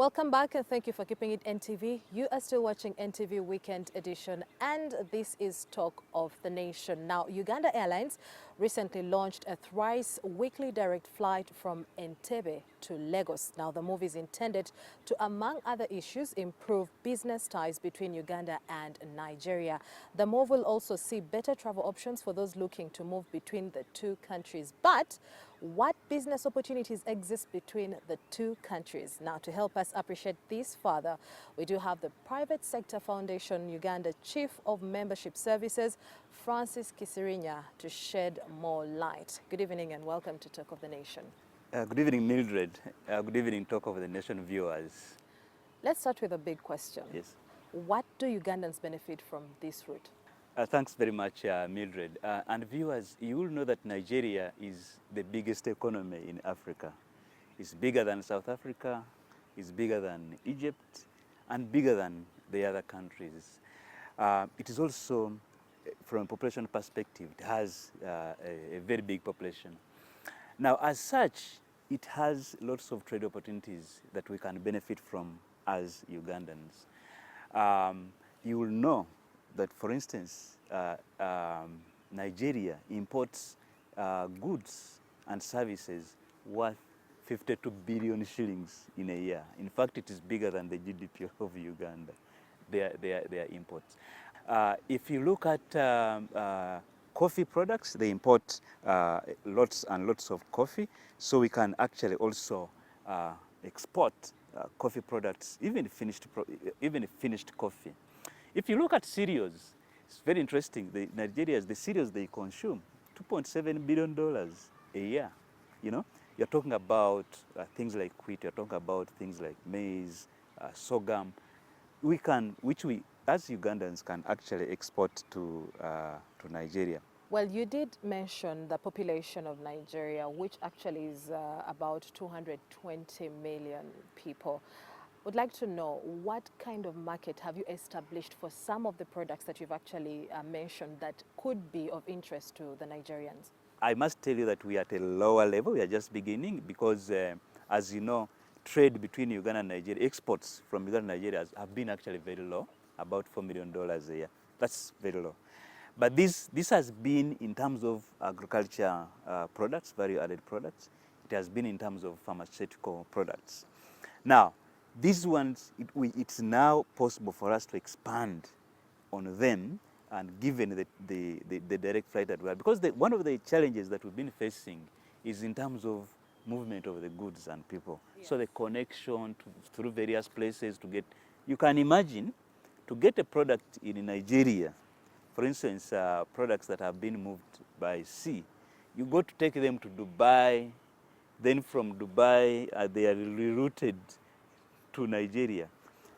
Welcome back and thank you for keeping it NTV. You are still watching NTV Weekend Edition and this is Talk of the Nation. Now, Uganda Airlines recently launched a thrice weekly direct flight from Entebbe to Lagos. Now, the move is intended to, among other issues, improve business ties between Uganda and Nigeria. The move will also see better travel options for those looking to move between the two countries. But what business opportunities exist between the two countries? Now, to help us appreciate this further, we do have the Private Sector Foundation Uganda Chief of Membership Services, Francis Kisirinya, to shed more light. Good evening and welcome to Talk of the Nation. Good evening, Mildred. Good evening, Talk of the Nation viewers. Let's start with a big question. Yes. What do Ugandans benefit from this route? Thanks very much, Mildred. And viewers, you will know that Nigeria is the biggest economy in Africa. It's bigger than South Africa, it's bigger than Egypt, and bigger than the other countries. It is also, from a population perspective, it has a very big population. Now, as such, it has lots of trade opportunities that we can benefit from as Ugandans. You will know that, for instance, Nigeria imports goods and services worth 52 billion shillings in a year. In fact, it is bigger than the GDP of Uganda, their imports. If you look at coffee products, they import lots and lots of coffee, so we can actually also export coffee products, even finished coffee. If you look at cereals, it's very interesting. The cereals they consume, $2.7 billion a year. You know, you're talking about things like wheat. You're talking about things like maize, sorghum. Which we as Ugandans can actually export to Nigeria. Well, you did mention the population of Nigeria, which actually is about 220 million people. Would like to know what kind of market have you established for some of the products that you've actually mentioned that could be of interest to the Nigerians? I must tell you that we are at a lower level. We are just beginning because, as you know, trade between Uganda and Nigeria, exports from Uganda and Nigeria have been actually very low, about $4 million a year. That's very low. But this has been in terms of agriculture products, value-added products. It has been in terms of pharmaceutical products. Now, these ones, it's now possible for us to expand on them, and given the direct flight that we have. Because one of the challenges that we've been facing is in terms of movement of the goods and people. Yes. So the connection through various places to get, you can imagine, to get a product in Nigeria, for instance, products that have been moved by sea, you go to take them to Dubai, then from Dubai they are rerouted to Nigeria.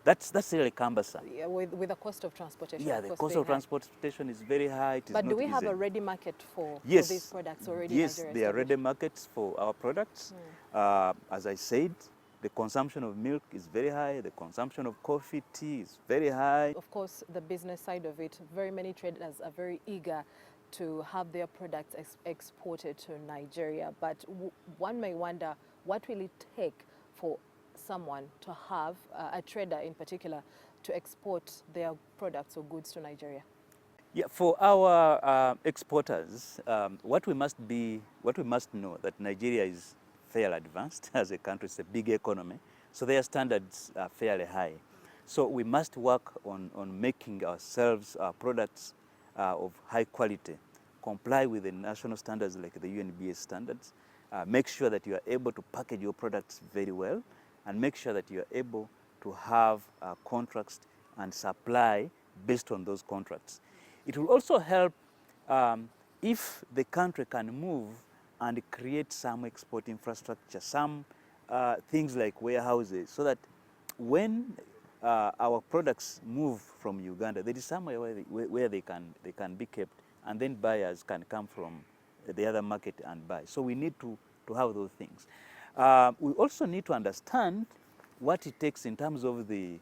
That's really cumbersome. Yeah, with the cost of transportation. Yeah, the cost of transportation is very high. But do we have a ready market for these products already? Yes, there are ready markets for our products. As I said, the consumption of milk is very high. The consumption of coffee, tea is very high. Of course, the business side of it, very many traders are very eager to have their products exported to Nigeria. But one may wonder, what will it take for someone to have, a trader in particular, to export their products or goods to Nigeria? Yeah, for our exporters, what we must know that Nigeria is fairly advanced as a country. It's a big economy, so their standards are fairly high. So we must work on making ourselves, our products of high quality, comply with the national standards like the UNBS standards, make sure that you are able to package your products very well, and make sure that you are able to have contracts and supply based on those contracts. It will also help if the country can move and create some export infrastructure, some things like warehouses, so that when our products move from Uganda, there is somewhere where they can be kept, and then buyers can come from the other market and buy. So we need to have those things. We also need to understand what it takes in terms of the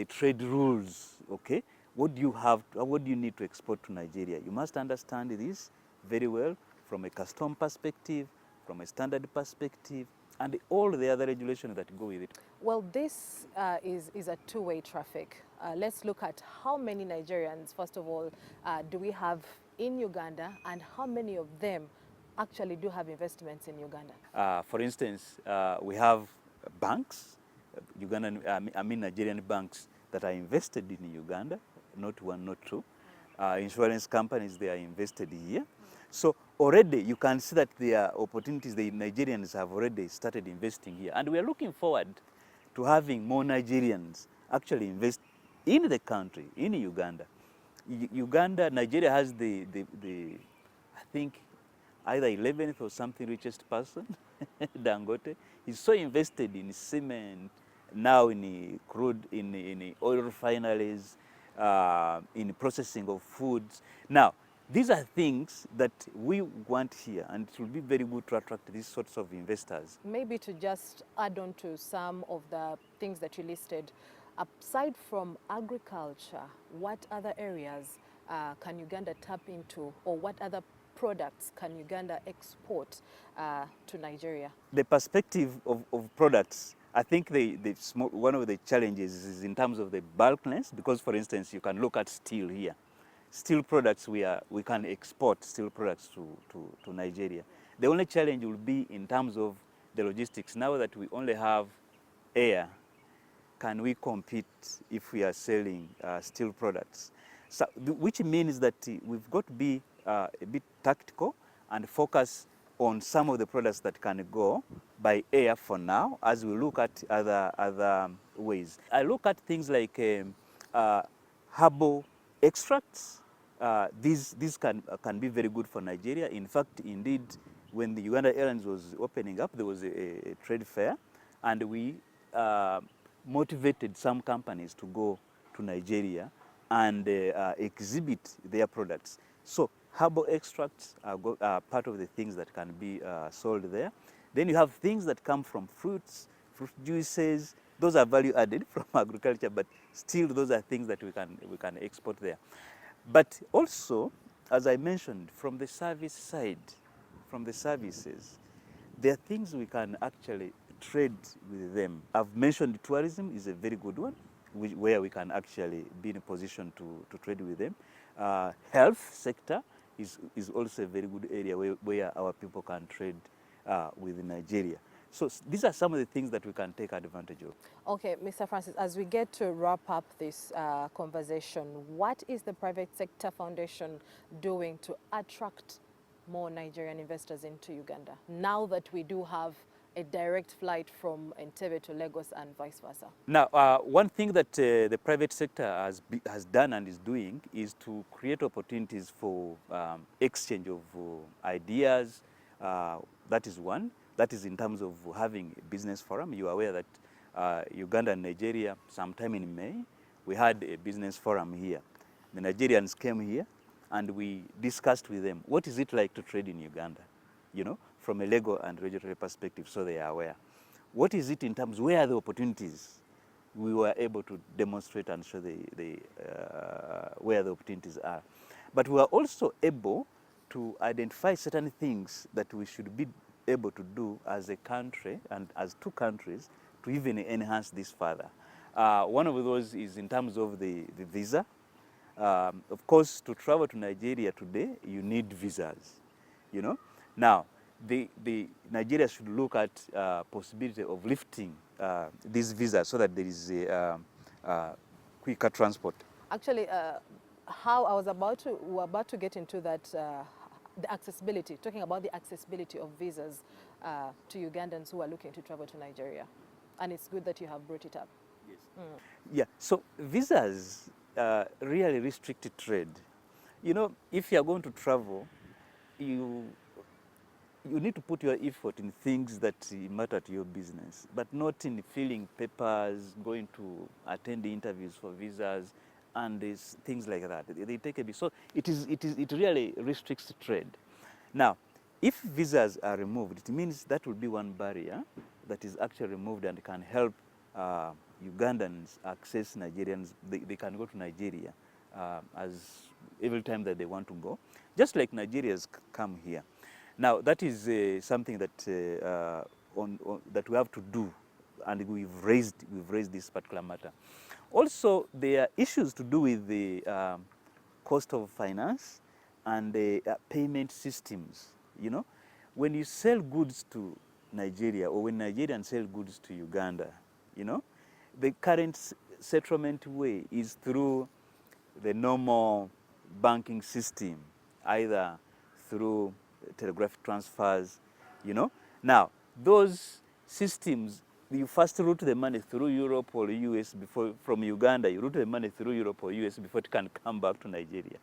trade rules. Okay, what do you need to export to Nigeria? You must understand this very well from a custom perspective, from a standard perspective, and all the other regulations that go with it. Well, this is a two-way traffic. Let's look at how many Nigerians, first of all, do we have in Uganda, and how many of them actually do have investments in Uganda? For instance, we have banks, Nigerian banks that are invested in Uganda, not one, not two. Insurance companies, they are invested here. So already you can see that there are opportunities. The Nigerians have already started investing here. And we are looking forward to having more Nigerians actually invest in the country, in Uganda. Nigeria has I think, either 11th or something richest person, Dangote. He's so invested in cement, now in crude, in oil refineries, in processing of foods. Now, these are things that we want here, and it will be very good to attract these sorts of investors. Maybe to just add on to some of the things that you listed, aside from agriculture, what other areas can Uganda tap into, or what other products can Uganda export to Nigeria? The perspective of products, I think one of the challenges is in terms of the bulkness, because, for instance, you can look at steel here. Steel products, we can export steel products to Nigeria. The only challenge will be in terms of the logistics. Now that we only have air, can we compete if we are selling steel products? So, which means that we've got to be a bit tactical and focus on some of the products that can go by air for now, as we look at other ways. I look at things like herbal extracts. These can be very good for Nigeria. In fact, indeed, when the Uganda Airlines was opening up, there was a trade fair, and we motivated some companies to go to Nigeria and exhibit their products. So herbal extracts are part of the things that can be sold there. Then you have things that come from fruits, fruit juices. Those are value added from agriculture, but still those are things that we can export there. But also, as I mentioned, from the service side, from the services, there are things we can actually trade with them. I've mentioned tourism is a very good one, where we can actually be in a position to trade with them. Health sector is also a very good area where our people can trade with Nigeria. So these are some of the things that we can take advantage of. Okay, Mr. Francis, as we get to wrap up this conversation, what is the Private Sector Foundation doing to attract more Nigerian investors into Uganda, now that we do have a direct flight from Entebbe to Lagos and vice versa? Now, one thing that the private sector has done and is doing is to create opportunities for exchange of ideas. That is one. That is in terms of having a business forum. You are aware that Uganda and Nigeria, sometime in May, we had a business forum here. The Nigerians came here and we discussed with them, what is it like to trade in Uganda? You know, from a legal and regulatory perspective, so they are aware. What is it in terms, where are the opportunities? We were able to demonstrate and show where the opportunities are. But we are also able to identify certain things that we should be able to do as a country and as two countries to even enhance this further. One of those is in terms of the visa. Of course, to travel to Nigeria today, you need visas, you know. Now, Nigeria should look at possibility of lifting these visas so that there is a quicker transport. Actually, how I was we're about to get into that, the accessibility, talking about the accessibility of visas to Ugandans who are looking to travel to Nigeria. And it's good that you have brought it up. Yes. Yeah, so visas really restrict trade. You know, if you're going to travel, you need to put your effort in things that matter to your business, but not in filling papers, going to attend the interviews for visas, and things like that. They take a bit. So it really restricts trade. Now, if visas are removed, it means that will be one barrier that is actually removed and can help Ugandans access Nigerians. They can go to Nigeria as every time that they want to go, just like Nigerians come here. Now, that is something that that we have to do, and we've raised this particular matter. Also, there are issues to do with the cost of finance and the payment systems. You know, when you sell goods to Nigeria, or when Nigerians sell goods to Uganda, you know, the current settlement way is through the normal banking system, either through telegraphic transfers, you know. Now, those systems, you first route the money through Europe or US before, from Uganda, you route the money through Europe or US before it can come back to Nigeria.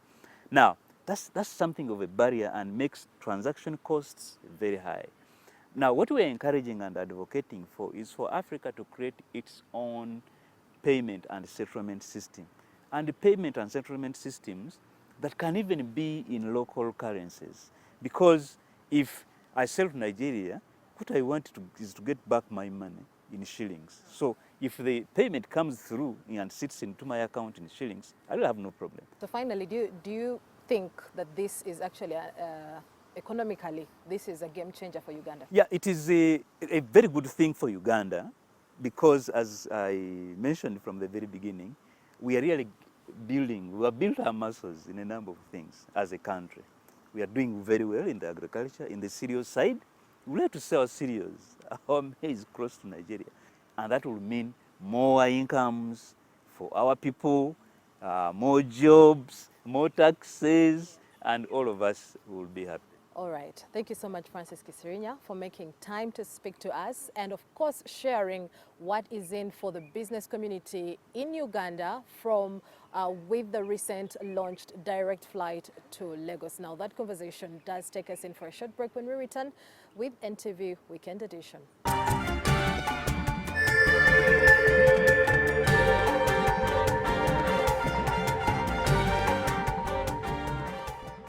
Now, that's something of a barrier and makes transaction costs very high. Now, what we're encouraging and advocating for is for Africa to create its own payment and settlement system. And the payment and settlement systems that can even be in local currencies. Because if I sell to Nigeria, what I want is to get back my money in shillings. So if the payment comes through and sits into my account in shillings, I will have no problem. So finally, do you think that this is actually economically, this is a game changer for Uganda? Yeah, it is a very good thing for Uganda, because as I mentioned from the very beginning, we are really we have built our muscles in a number of things as a country. We are doing very well in the agriculture, in the cereal side. We have to sell cereals. Our maize close to Nigeria. And that will mean more incomes for our people, more jobs, more taxes, and all of us will be happy. All right. Thank you so much, Francis Kisirinya, for making time to speak to us and, of course, sharing what is in for the business community in Uganda with the recent launched direct flight to Lagos. Now, that conversation does take us in for a short break. When we return with NTV Weekend Edition.